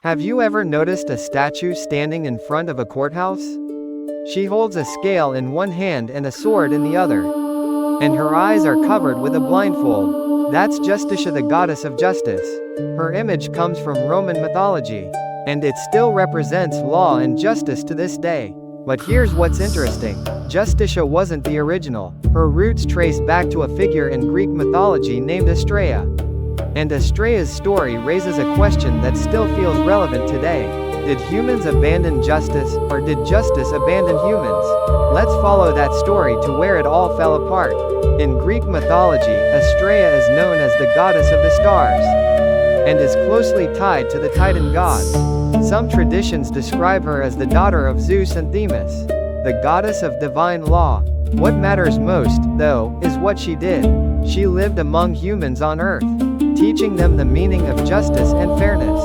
Have you ever noticed a statue standing in front of a courthouse? She holds a scale in one hand and a sword in the other. And her eyes are covered with a blindfold. That's Justitia, the goddess of justice. Her image comes from Roman mythology. And it still represents law and justice to this day. But here's what's interesting. Justitia wasn't the original. Her roots trace back to a figure in Greek mythology named Astraea. And Astraea's story raises a question that still feels relevant today. Did humans abandon justice, or did justice abandon humans? Let's follow that story to where it all fell apart. In Greek mythology, Astraea is known as the goddess of the stars, and is closely tied to the Titan god. Some traditions describe her as the daughter of Zeus and Themis, the goddess of divine law. What matters most, though, is what she did. She lived among humans on Earth, teaching them the meaning of justice and fairness.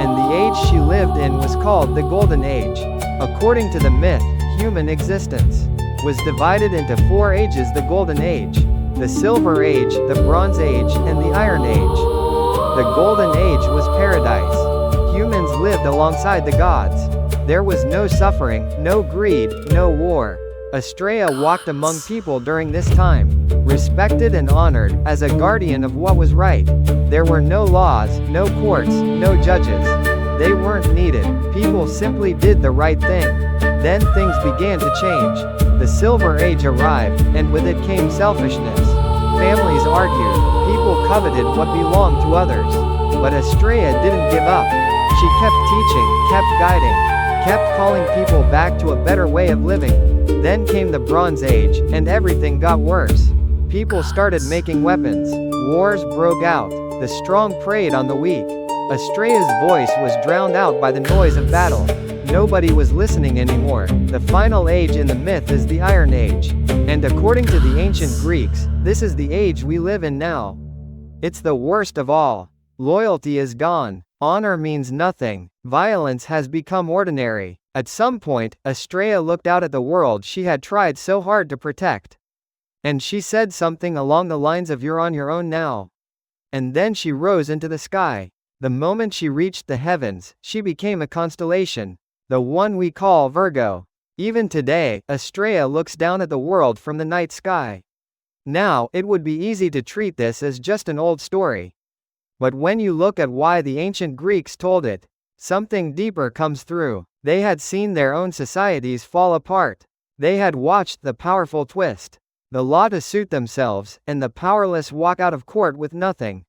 And the age she lived in was called the Golden Age. According to the myth, human existence was divided into 4 ages: the Golden Age, the Silver Age, the Bronze Age, and the Iron Age. The Golden Age was paradise. Humans lived alongside the gods. There was no suffering, no greed, no war. Astraea walked among people during this time, respected and honored as a guardian of what was right. There were no laws, no courts, no judges. They weren't needed. People simply did the right thing. Then things began to change. The Silver Age arrived, and with it came selfishness. Families argued, people coveted what belonged to others. But Astraea didn't give up. She kept teaching, kept guiding, kept calling people back to a better way of living. Then came the Bronze Age, and everything got worse. People started making weapons. Wars broke out. The strong preyed on the weak. Astraea's voice was drowned out by the noise of battle. Nobody was listening anymore. The final age in the myth is the Iron Age. And according to the ancient Greeks, this is the age we live in now. It's the worst of all. Loyalty is gone. Honor means nothing. Violence has become ordinary. At some point, Astraea looked out at the world she had tried so hard to protect. And she said something along the lines of, "You're on your own now." And then she rose into the sky. The moment she reached the heavens, she became a constellation, the one we call Virgo. Even today, Astraea looks down at the world from the night sky. Now, it would be easy to treat this as just an old story. But when you look at why the ancient Greeks told it, something deeper comes through. They had seen their own societies fall apart. They had watched the powerful twist the law to suit themselves, and the powerless walk out of court with nothing.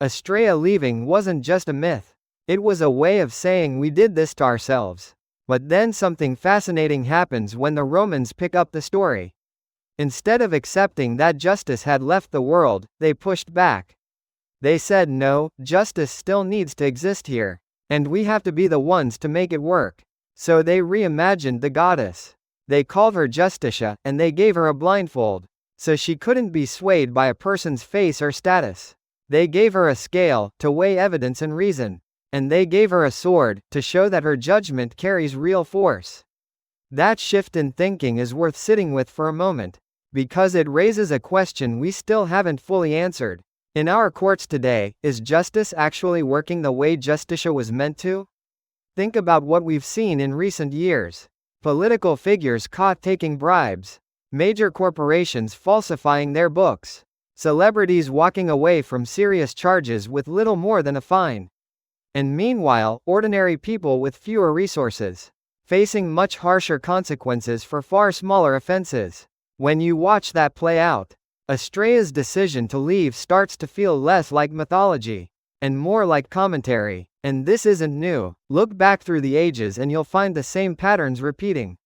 Astraea leaving wasn't just a myth. It was a way of saying we did this to ourselves. But then something fascinating happens when the Romans pick up the story. Instead of accepting that justice had left the world, they pushed back. They said no, justice still needs to exist here. And we have to be the ones to make it work. So they reimagined the goddess. They called her Justitia, and they gave her a blindfold, so she couldn't be swayed by a person's face or status. They gave her a scale, to weigh evidence and reason. And they gave her a sword, to show that her judgment carries real force. That shift in thinking is worth sitting with for a moment, because it raises a question we still haven't fully answered. In our courts today, is justice actually working the way Justitia was meant to? Think about what we've seen in recent years. Political figures caught taking bribes. Major corporations falsifying their books. Celebrities walking away from serious charges with little more than a fine. And meanwhile, ordinary people with fewer resources, facing much harsher consequences for far smaller offenses. When you watch that play out, Astraea's decision to leave starts to feel less like mythology, and more like commentary. And this isn't new. Look back through the ages and you'll find the same patterns repeating.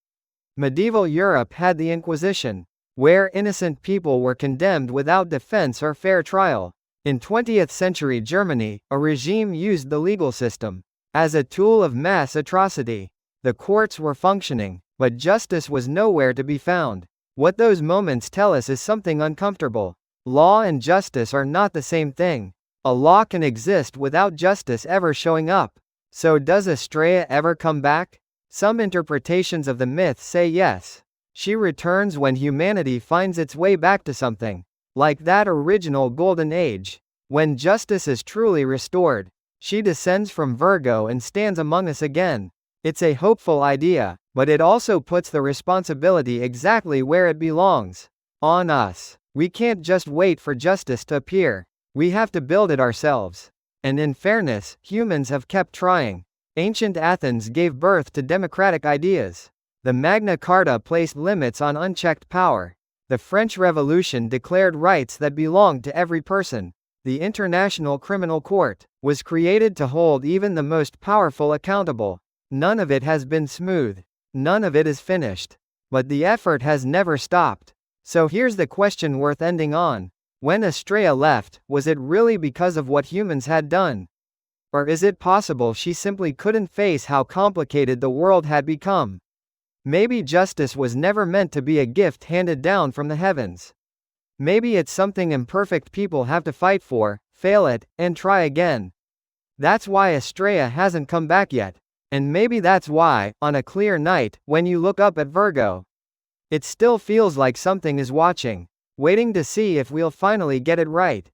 Medieval Europe had the Inquisition, where innocent people were condemned without defense or fair trial. In 20th century Germany, a regime used the legal system as a tool of mass atrocity. The courts were functioning, but justice was nowhere to be found. What those moments tell us is something uncomfortable. Law and justice are not the same thing. A law can exist without justice ever showing up. So does Astraea ever come back? Some interpretations of the myth say yes. She returns when humanity finds its way back to something like that original Golden Age, when justice is truly restored. She descends from Virgo and stands among us again. It's a hopeful idea, but it also puts the responsibility exactly where it belongs. On us. We can't just wait for justice to appear. We have to build it ourselves. And in fairness, humans have kept trying. Ancient Athens gave birth to democratic ideas. The Magna Carta placed limits on unchecked power. The French Revolution declared rights that belonged to every person. The International Criminal Court was created to hold even the most powerful accountable. None of it has been smooth. None of it is finished. But the effort has never stopped. So here's the question worth ending on. When Astraea left, was it really because of what humans had done? Or is it possible she simply couldn't face how complicated the world had become? Maybe justice was never meant to be a gift handed down from the heavens. Maybe it's something imperfect people have to fight for, fail at, and try again. That's why Astraea hasn't come back yet. And maybe that's why, on a clear night, when you look up at Virgo, it still feels like something is watching, waiting to see if we'll finally get it right.